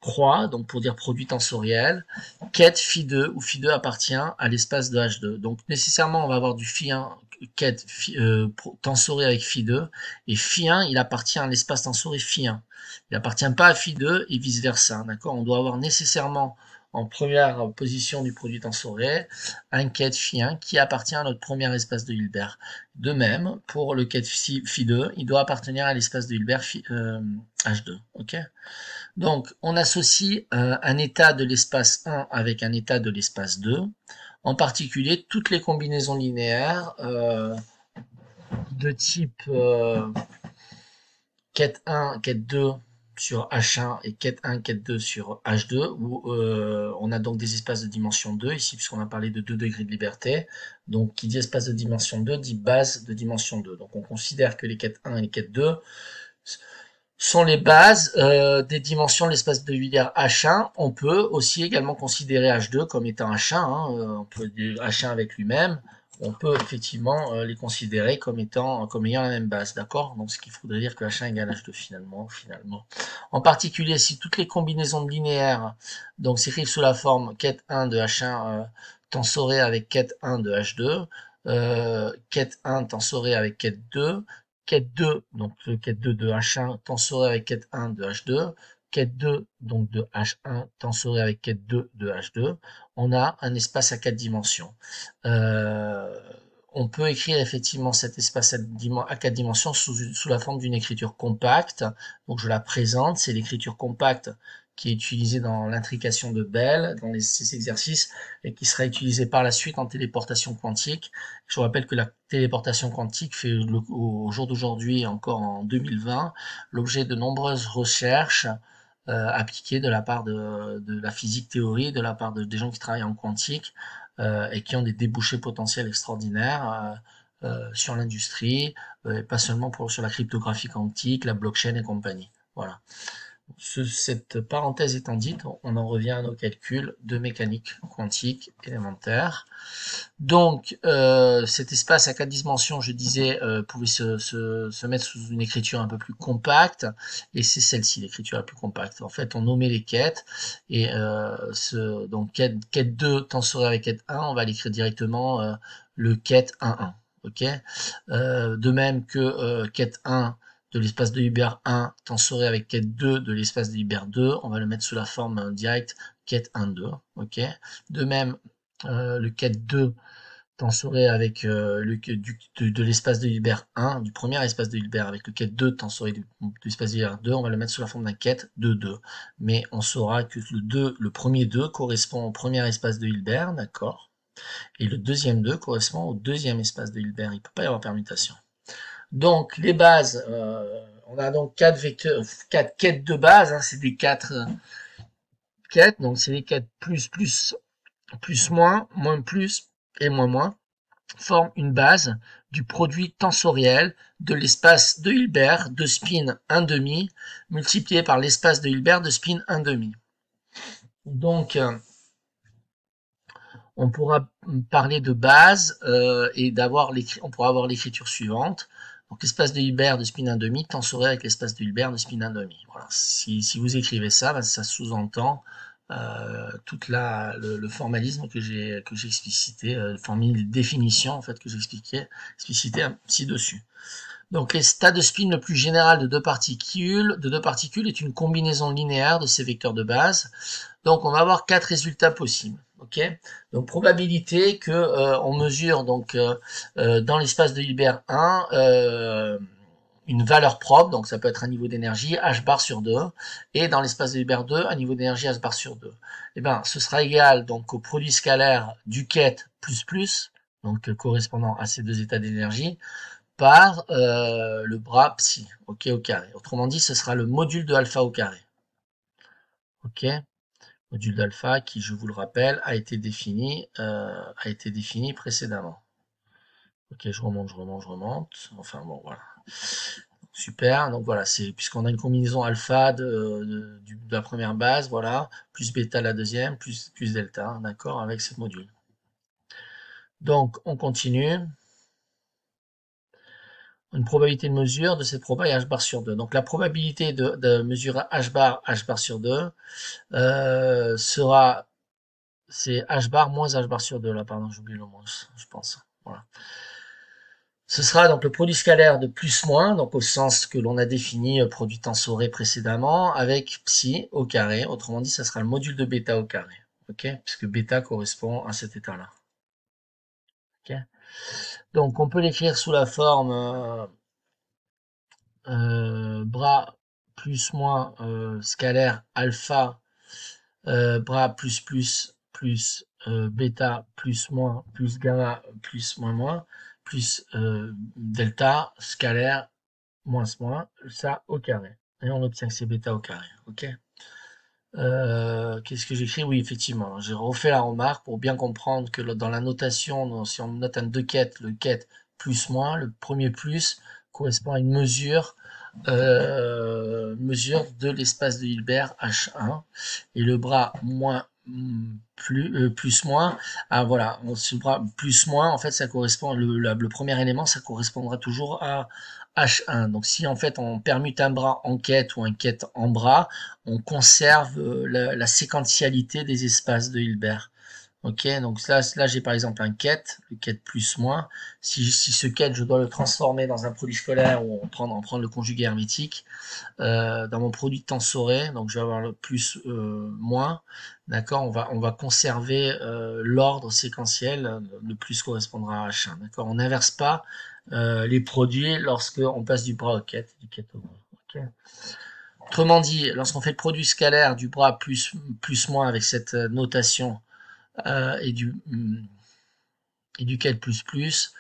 croix, donc pour dire produit tensoriel, ket phi2, où phi2 appartient à l'espace de H2. Donc nécessairement, on va avoir du phi1 ket tensoré avec phi2, et phi1, il appartient à l'espace tensoré phi1. Il n'appartient pas à phi2 et vice versa, d'accord. On doit avoir nécessairement en première position du produit tensoré un ket phi1 qui appartient à notre premier espace de Hilbert. De même, pour le ket phi2, il doit appartenir à l'espace de Hilbert H2, ok. Donc, on associe un état de l'espace 1 avec un état de l'espace 2, en particulier toutes les combinaisons linéaires de type ket 1, ket 2 sur H1 et ket 1, ket 2 sur H2, où on a donc des espaces de dimension 2, ici puisqu'on a parlé de 2 degrés de liberté. Donc, qui dit espace de dimension 2 dit base de dimension 2. Donc, on considère que les ket 1 et les ket 2 sont les bases des dimensions de l'espace de Hilbert H1. On peut aussi également considérer H2 comme étant H1, hein, on peut dire H1 avec lui-même, on peut effectivement les considérer comme ayant la même base, d'accord? Donc ce qu'il faudrait dire que H1 égale H2 finalement. En particulier, si toutes les combinaisons linéaires donc s'écrivent sous la forme ket 1 de H1 tensoré avec ket 1 de H2, ket 1 tensoré avec ket 2, ket 2, donc le ket 2 de H1 tensoré avec ket 1 de H2, ket 2 donc de H1 tensoré avec ket 2 de H2, on a un espace à 4 dimensions. On peut écrire effectivement cet espace à 4 dimensions sous la forme d'une écriture compacte. Donc je la présente, c'est l'écriture compacte qui est utilisée dans l'intrication de Bell, dans ces exercices, et qui sera utilisée par la suite en téléportation quantique. Je vous rappelle que la téléportation quantique fait au jour d'aujourd'hui, encore en 2020, l'objet de nombreuses recherches appliquées de la part de la physique théorie, de la part des gens qui travaillent en quantique, et qui ont des débouchés potentiels extraordinaires sur l'industrie, et pas seulement sur la cryptographie quantique, la blockchain et compagnie. Voilà. Cette parenthèse étant dite, on en revient à nos calculs de mécanique quantique élémentaire. Donc, cet espace à 4 dimensions, je disais, pouvait se mettre sous une écriture un peu plus compacte, et c'est celle-ci, l'écriture la plus compacte. En fait, on nommait les quêtes, et donc quête 2 tensoré avec quête 1, on va l'écrire directement le quête 1,1. Ok. De même que quête 1 de l'espace de Hilbert 1 tensoré avec quête 2 de l'espace de Hilbert 2, on va le mettre sous la forme directe quête 1, 2. Ok. De même, le quête 2 tensoré avec de l'espace de Hilbert 1, du premier espace de Hilbert avec le quête 2 tensoré de l'espace de Hilbert 2, on va le mettre sous la forme d'un quête 2, 2. Mais on saura que le premier 2 correspond au premier espace de Hilbert, d'accord? Et le deuxième 2 correspond au deuxième espace de Hilbert. Il ne peut pas y avoir permutation. Donc, les bases, on a donc 4 vecteurs, 4 quêtes de base, hein, c'est des 4 quêtes, donc c'est les quêtes plus, moins plus et moins, forment une base du produit tensoriel de l'espace de Hilbert de spin 1,5 multiplié par l'espace de Hilbert de spin 1,5. Donc, on pourra parler de base et on pourra avoir l'écriture suivante. Donc l'espace de Hilbert de spin 1,5 tensoré avec l'espace de Hilbert de spin 1,5. Voilà. Si vous écrivez ça, ça sous-entend toute le formalisme que j'ai explicité, définition en fait que j'ai explicité ci-dessus. Donc l'état de spin le plus général de deux particules est une combinaison linéaire de ces vecteurs de base. Donc on va avoir 4 résultats possibles. Ok, donc probabilité que on mesure donc dans l'espace de Hilbert 1 une valeur propre, donc ça peut être un niveau d'énergie h bar sur 2, et dans l'espace de Hilbert 2 un niveau d'énergie h bar sur 2. Et ben ce sera égal donc au produit scalaire du ket plus, donc correspondant à ces deux états d'énergie, par le bras psi, ok, au carré. Autrement dit, ce sera le module de alpha au carré. Ok, module d'alpha qui, je vous le rappelle, a été défini précédemment. Ok, je remonte. Enfin bon, voilà. Super, donc voilà, c'est puisqu'on a une combinaison alpha de la première base, voilà, plus bêta la deuxième, plus delta, d'accord, avec ce module. Donc, on continue. Une probabilité de mesure de cette proba est h bar sur 2. Donc la probabilité de mesurer h bar sur 2 sera, c'est h bar moins h bar sur 2, là, pardon, j'oublie le moins, je pense. Voilà. Ce sera donc le produit scalaire de plus-moins, donc au sens que l'on a défini produit tensoré précédemment, avec psi au carré. Autrement dit, ça sera le module de bêta au carré. Ok, puisque bêta correspond à cet état-là. Ok. Donc on peut l'écrire sous la forme bras plus moins scalaire alpha bras plus bêta plus gamma plus moins plus delta scalaire moins ça au carré, et on obtient que c'est bêta au carré. Ok, qu'est-ce que j'écris? Oui, effectivement, j'ai refait la remarque pour bien comprendre que dans la notation, si on note un deux quêtes, le quête plus moins, le premier plus correspond à une mesure de l'espace de Hilbert H1, et le bras moins plus moins, ah voilà, ce bras plus moins, en fait ça correspond, le premier élément ça correspondra toujours à H1. Donc si en fait on permute un bras en quête ou un quête en bras, on conserve la séquentialité des espaces de Hilbert. Ok, donc là j'ai par exemple un ket, le ket plus moins. Si ce ket je dois le transformer dans un produit scalaire ou en prendre le conjugué hermétique, dans mon produit tensoré, donc je vais avoir le plus moins, d'accord, on va conserver l'ordre séquentiel, le plus correspondra à H1, d'accord, on n'inverse pas les produits lorsque on passe du bras au ket, au bras. Okay. Autrement dit, lorsqu'on fait le produit scalaire du bras plus moins avec cette notation et du ket plus,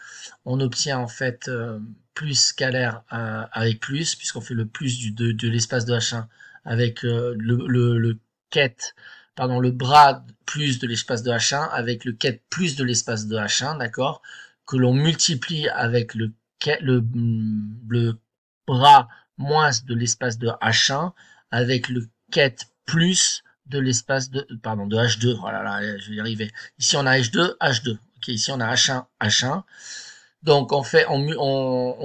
on obtient en fait plus scalaire avec plus, puisqu'on fait le plus de l'espace de H1 avec le ket, pardon, le bras plus de l'espace de H1 avec le ket plus de l'espace de H1, d'accord, que l'on multiplie avec le bras moins de l'espace de H1 avec le ket plus de l'espace de H2. Voilà, là, je vais y arriver. Ici on a H2, H2. Ok, ici on a H1, H1. Donc on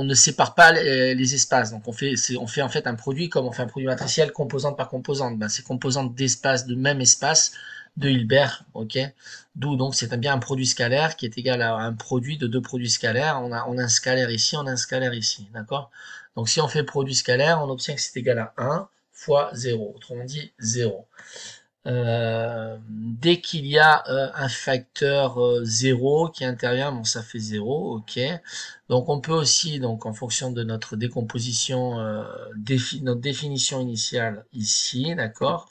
ne sépare pas les espaces. Donc on fait en fait un produit comme on fait un produit matriciel composante par composante. Ben, c'est composante d'espace de même espace de Hilbert. Ok. D'où donc c'est bien un produit scalaire qui est égal à un produit de deux produits scalaires. On a un scalaire ici, on a un scalaire ici. D'accord. Donc si on fait produit scalaire, on obtient que c'est égal à 1 fois 0. Autrement dit 0. Dès qu'il y a un facteur 0 qui intervient, bon ça fait 0, ok. Donc on peut aussi, donc en fonction de notre décomposition, notre définition initiale ici, d'accord,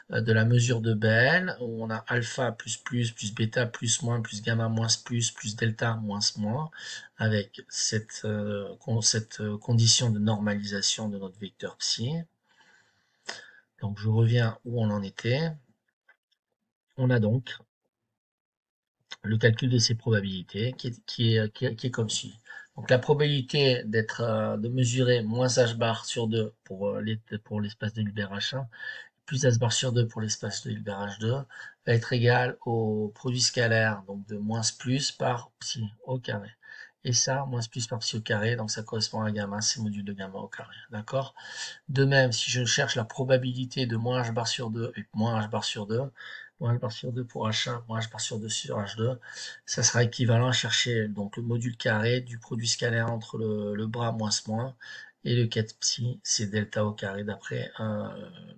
de la mesure de Bell, où on a alpha plus bêta plus gamma moins plus delta moins, avec cette condition de normalisation de notre vecteur psi. Donc je reviens où on en était. On a donc le calcul de ces probabilités qui est comme suit. Donc la probabilité de mesurer moins h bar sur 2 pour l'espace de Hilbert H1 plus h bar sur 2 pour l'espace de Hilbert H2 va être égal au produit scalaire donc de moins plus par psi au carré. Et ça, moins plus par psi au carré, donc ça correspond à gamma, c'est module de gamma au carré. D'accord? De même, si je cherche la probabilité de moins h bar sur 2 et moins h bar sur 2, moins h bar sur 2 pour h1, moins h bar sur 2 sur h2, ça sera équivalent à chercher donc le module carré du produit scalaire entre le bras moins et le 4 psi, c'est delta au carré d'après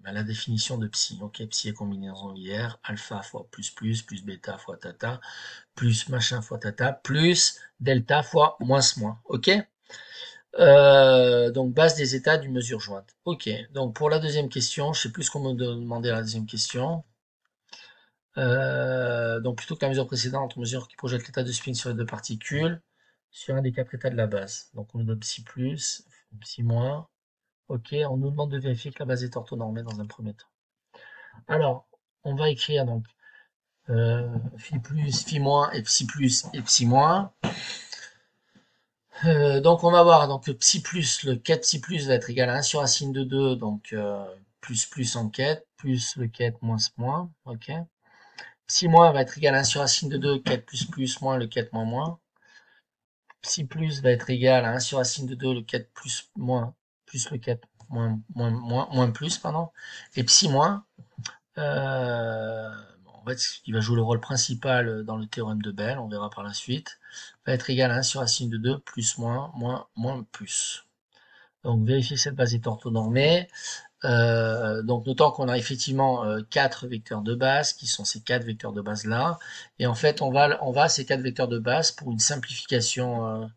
la définition de psi. Ok, psi est combinaison linéaire, alpha fois plus bêta fois tata, plus machin fois tata, plus delta fois moins. Ok? Donc base des états d'une mesure jointe. Ok, donc pour la deuxième question, je sais plus ce qu'on me demandait à la deuxième question. Donc plutôt que la mesure précédente, on mesure qui projette l'état de spin sur les deux particules sur un des quatre états de la base. Donc on nous donne psi plus, psi moins. Ok, on nous demande de vérifier que la base est orthonormée dans un premier temps. Alors, on va écrire donc phi plus, phi moins et psi plus et psi moins. Donc on va voir donc le psi plus, le 4 psi plus va être égal à 1 sur racine de 2, donc plus en quête, plus le quête moins, ok. Psi moins va être égal à 1 sur racine de 2, quête plus, moins le quête moins. Psi plus va être égal à 1 sur racine de 2, le quête plus le quête moins plus, pardon. Et psi moins, en fait, il va jouer le rôle principal dans le théorème de Bell, on verra par la suite, va être égal à 1 sur racine de 2 plus moins plus. Donc vérifier que cette base est orthonormée. Donc notant qu'on a effectivement 4 vecteurs de base qui sont ces 4 vecteurs de base là, et en fait on va à ces 4 vecteurs de base pour une simplification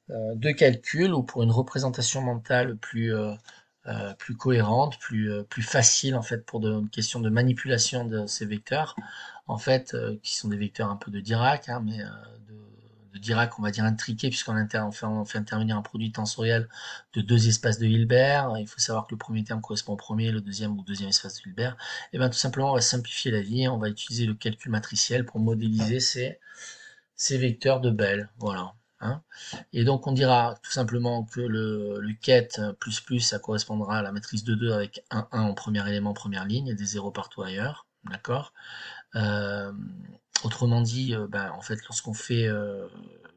de calcul ou pour une représentation mentale plus cohérente, plus facile en fait pour une question de manipulation de ces vecteurs, en fait, qui sont des vecteurs un peu de Dirac, hein, mais de Dirac, on va dire intriqué, puisqu'on on fait intervenir un produit tensoriel de deux espaces de Hilbert. Il faut savoir que le premier terme correspond au premier, le deuxième au deuxième espace de Hilbert. Et bien tout simplement, on va simplifier la vie, on va utiliser le calcul matriciel pour modéliser ces vecteurs de Bell. Voilà. Hein. Et donc on dira tout simplement que le ket plus, ça correspondra à la matrice de 2 avec 1 en premier élément, première ligne, et des zéros partout ailleurs. D'accord. Autrement dit, en fait, lorsqu'on fait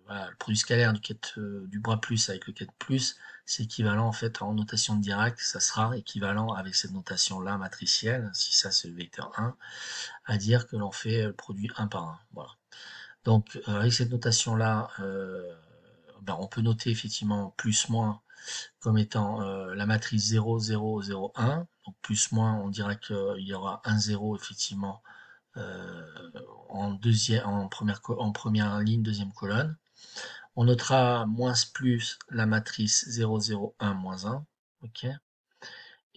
voilà, le produit scalaire du ket du bras plus avec le ket plus, c'est équivalent en fait en notation de Dirac, ça sera équivalent avec cette notation là matricielle, si ça c'est le vecteur 1, à dire que l'on fait le produit 1 par 1. Voilà. Donc avec cette notation là, on peut noter effectivement plus moins comme étant la matrice 0, 0, 0, 1. Donc plus moins, on dira qu'il y aura un 0 effectivement en première ligne, deuxième colonne. On notera moins plus la matrice 0, 0, 1, moins 1. Ok.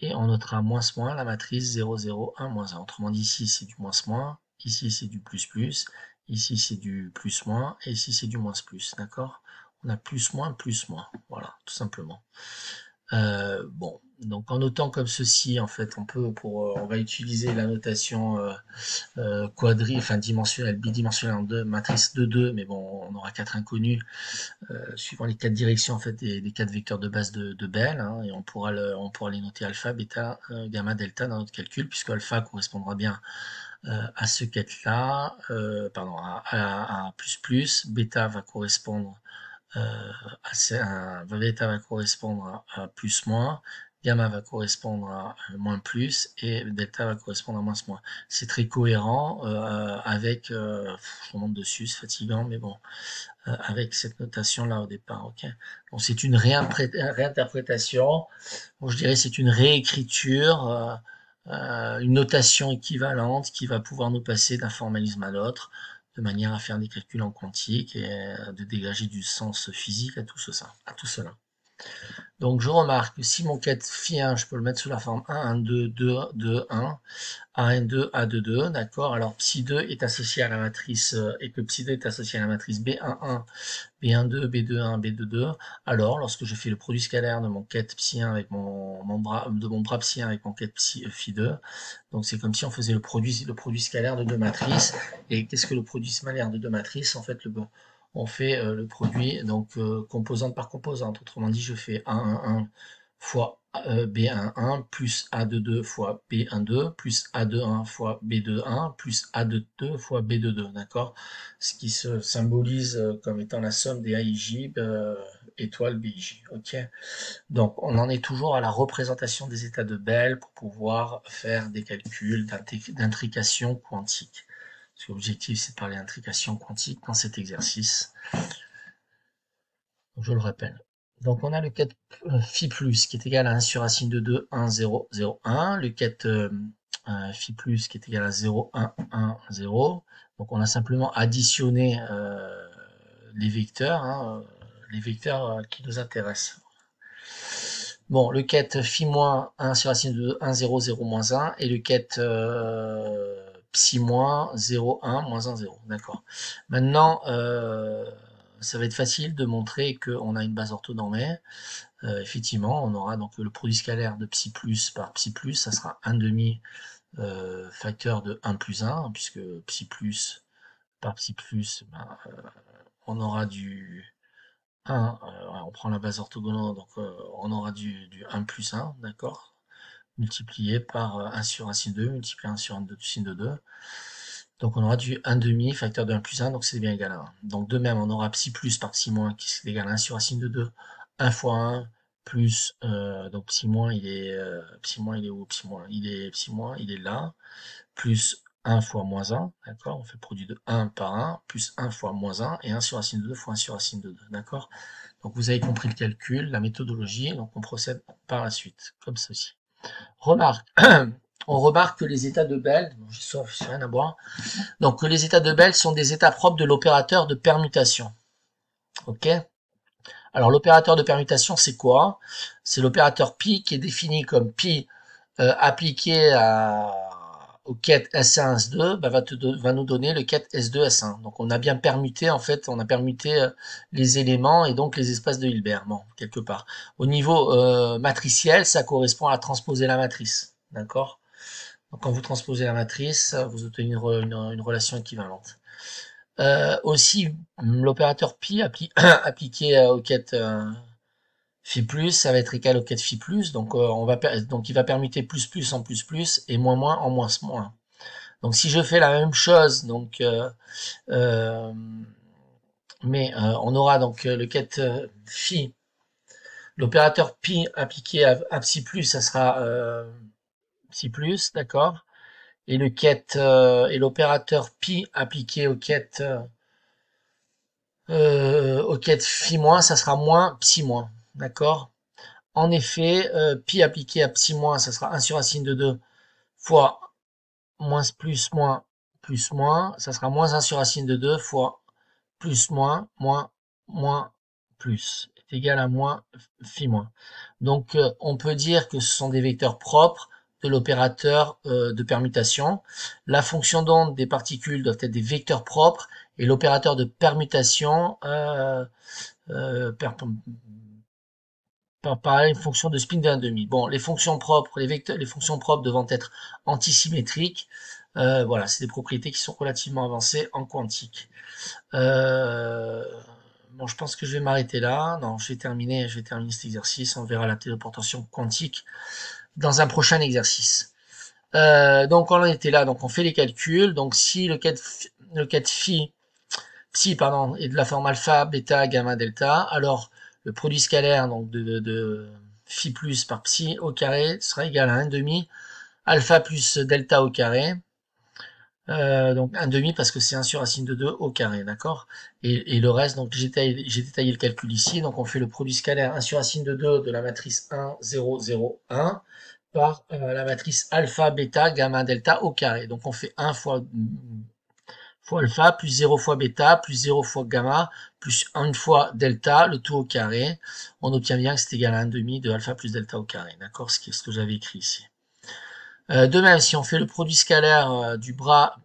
Et on notera moins la matrice 0, 0, 1, moins 1. Autrement dit, ici c'est du moins, ici c'est du plus, ici c'est du plus moins, et ici c'est du moins plus. D'accord? On a plus moins, voilà, tout simplement. Bon, donc en notant comme ceci, en fait, on va utiliser la notation dimensionnelle, bidimensionnelle en deux, matrice de 2, mais bon, on aura 4 inconnus suivant les 4 directions en fait des 4 vecteurs de base de Bell, hein, et on pourra les noter alpha, bêta, gamma, delta dans notre calcul, puisque alpha correspondra bien à ce quête-là, à plus, bêta va correspondre bêta va correspondre à plus moins, gamma va correspondre à moins plus, et delta va correspondre à moins. C'est très cohérent avec, je remonte dessus, c'est fatigant, mais bon, avec cette notation là au départ, ok. Donc c'est une réinterprétation, bon, je dirais c'est une réécriture, une notation équivalente qui va pouvoir nous passer d'un formalisme à l'autre, de manière à faire des calculs en quantique et de dégager du sens physique à tout cela. Donc je remarque que si mon quête phi1, je peux le mettre sous la forme 1, 1, 2, 2, 2, 1, A1, 2, A2, 2, d'accord. Alors psi2 est associé à la matrice, et que psi2 est associé à la matrice B11, B12, B21, B22. Alors, lorsque je fais le produit scalaire de mon quête psi1 avec mon bras psi1 avec mon quête phi2, donc c'est comme si on faisait le produit scalaire de deux matrices. Et qu'est-ce que le produit scalaire de deux matrices? En fait, on fait le produit donc composante par composante. Autrement dit, je fais 1, 1, 1 fois B11 plus A22 fois B12 plus A21 fois B21 plus A22 fois B22, d'accord? Ce qui se symbolise comme étant la somme des AIJ étoile BIJ, ok? Donc on en est toujours à la représentation des états de Bell pour pouvoir faire des calculs d'intrication quantique. Parce que l'objectif c'est de parler d'intrication quantique dans cet exercice. Donc, je le rappelle. Donc on a le 4 phi plus qui est égal à 1 sur racine de 2, 1, 0, 0, 1. Le 4 phi plus qui est égal à 0, 1, 1, 0. Donc on a simplement additionné les vecteurs, hein, les vecteurs qui nous intéressent. Bon, le quête phi moins 1 sur racine de 2, 1, 0, 0, moins 1. Et le quête psi moins 0, 1, moins 1, 0. D'accord. Maintenant, ça va être facile de montrer qu'on a une base orthonormée. Effectivement, on aura donc le produit scalaire de psi plus par psi plus, ça sera 1 demi facteur de 1 plus 1, puisque psi plus par psi plus, ben, on aura du 1, on prend la base orthogonale, donc on aura du 1 plus 1, d'accord, multiplié par 1 sur racine 2, multiplié par 1 sur 1 de sin de 2. Donc on aura du 1 demi facteur de 1 plus 1, donc c'est bien égal à 1. Donc de même, on aura psi plus par psi moins qui est égal à 1 sur racine de 2, 1 fois 1, plus, donc psi moins, il est où? Psi moins, il est là, plus 1 fois moins 1, d'accord? On fait le produit de 1 par 1, plus 1 fois moins 1, et 1 sur racine de 2 fois 1 sur racine de 2, d'accord? Donc vous avez compris le calcul, la méthodologie, donc on procède par la suite, comme ceci. Remarque, on remarque que les états de Bell, j'ai soif, j'ai rien à boire, donc que les états de Bell sont des états propres de l'opérateur de permutation. Ok? Alors l'opérateur de permutation, c'est quoi? C'est l'opérateur pi qui est défini comme pi appliqué au quête S1, S2, bah, va nous donner le quête S2, S1. Donc on a bien permuté, en fait, on a permuté les éléments et donc les espaces de Hilbert, bon, quelque part. Au niveau matriciel, ça correspond à transposer la matrice, d'accord? Donc quand vous transposez la matrice, vous obtenez une relation équivalente. Aussi, l'opérateur pi appliqué au quête phi plus, ça va être égal au quête phi plus, donc donc il va permuter plus en plus et moins en moins. Donc si je fais la même chose, donc mais on aura donc le quête phi, l'opérateur pi appliqué à psi plus, ça sera psi plus, d'accord. Et le quête et l'opérateur pi appliqué au quête phi moins, ça sera moins psi moins, d'accord. En effet, pi appliqué à psi moins, ça sera 1 sur racine de 2 fois moins plus moins, ça sera moins 1 sur racine de 2 fois plus moins plus est égal à moins phi moins. Donc on peut dire que ce sont des vecteurs propres de l'opérateur de permutation. La fonction d'onde des particules doivent être des vecteurs propres et l'opérateur de permutation par une fonction de spin de 1,5. Bon, les fonctions propres, les fonctions propres devant être antisymétriques, voilà, c'est des propriétés qui sont relativement avancées en quantique. Bon, je pense que je vais m'arrêter là. Non, je vais terminer cet exercice. On verra la téléportation quantique dans un prochain exercice. Donc on en était là, donc on fait les calculs. Donc si le quête psi pardon, est de la forme alpha, bêta, gamma, delta, alors le produit scalaire donc de phi plus par psi au carré sera égal à 1 demi alpha plus delta au carré. Donc 1 demi parce que c'est 1 sur racine de 2 au carré, d'accord, et le reste, donc j'ai détaillé le calcul ici, donc on fait le produit scalaire 1 sur racine de 2 de la matrice 1, 0, 0, 1 par la matrice alpha, bêta, gamma, delta au carré. Donc on fait 1 fois alpha, plus 0 fois bêta, plus 0 fois gamma, plus 1 fois delta, le tout au carré. On obtient bien que c'est égal à 1 demi de alpha plus delta au carré, d'accord, ce qui est ce que j'avais écrit ici. De même, si on fait le produit scalaire du bras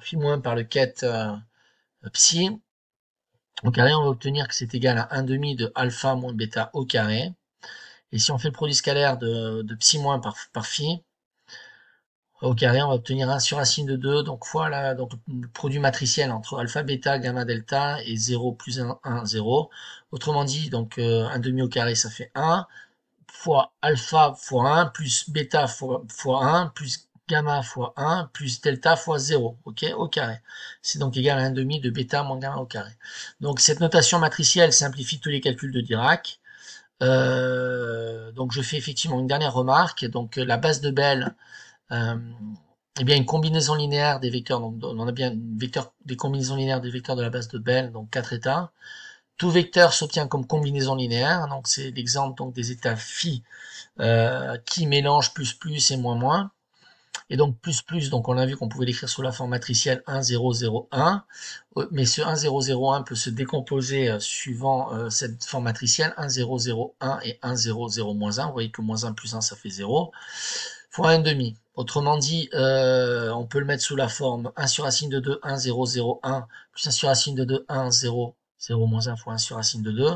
phi moins par le quête psi au carré, on va obtenir que c'est égal à 1 demi de alpha moins bêta au carré. Et si on fait le produit scalaire de psi moins par phi au carré, on va obtenir 1 sur racine de 2, donc fois donc le produit matriciel entre alpha, bêta, gamma, delta et 0 plus 1, 1, 0. Autrement dit, donc 1 demi au carré, ça fait 1, fois alpha fois 1 plus bêta fois 1 plus gamma fois 1 plus delta fois 0, ok, au carré. C'est donc égal à 1,5 de bêta moins gamma au carré. Donc cette notation matricielle simplifie tous les calculs de Dirac. Donc je fais effectivement une dernière remarque. Donc la base de Bell, eh bien une combinaison linéaire des vecteurs, donc on a bien des combinaisons linéaires des vecteurs de la base de Bell, donc 4 états. Tout vecteur s'obtient comme combinaison linéaire, donc c'est l'exemple donc des états phi qui mélangent plus et moins. Et donc plus, donc on a vu qu'on pouvait l'écrire sous la forme matricielle 1, 0, 0, 1, mais ce 1, 0, 0, 1 peut se décomposer suivant cette forme matricielle 1, 0, 0, 1 et 1, 0, 0, moins 1. Vous voyez que moins 1 plus 1 ça fait 0, fois 1,5. Autrement dit, on peut le mettre sous la forme 1 sur racine de 2, 1, 0, 0, 1, plus 1 sur racine de 2, 1, 0, 0, moins 1 fois 1 sur racine de 2.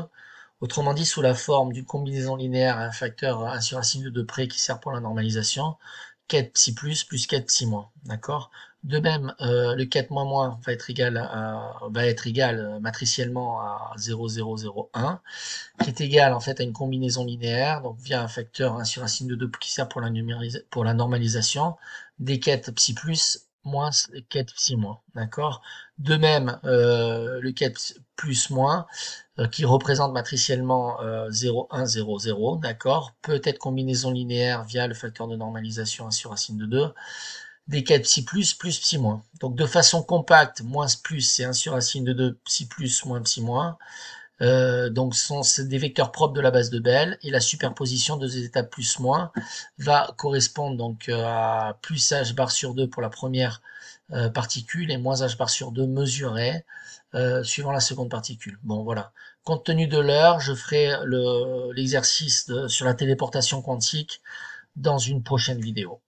Autrement dit, sous la forme d'une combinaison linéaire à un facteur 1 sur racine de 2 près qui sert pour la normalisation, 4 psi plus 4 psi moins, d'accord. De même, le 4 moins va être égal matriciellement à 0, 0, 0, 1, qui est égal en fait à une combinaison linéaire, donc via un facteur 1 sur racine de 2 qui sert pour la normalisation, des 4 psi plus moins 4 psi moins, d'accord. De même, le 4 plus moins, qui représente matriciellement 0, 1, 0, 0, d'accord, peut être combinaison linéaire via le facteur de normalisation 1 sur racine de 2, des 4 psi plus psi moins. Donc de façon compacte, moins plus c'est 1 sur racine de 2, psi plus moins psi moins. Donc c'est des vecteurs propres de la base de Bell, et la superposition de ces états plus moins va correspondre donc à plus h bar sur 2 pour la première particule et moins h bar sur 2 mesuré suivant la seconde particule. Bon voilà. Compte tenu de l'heure, je ferai l'exercice sur la téléportation quantique dans une prochaine vidéo.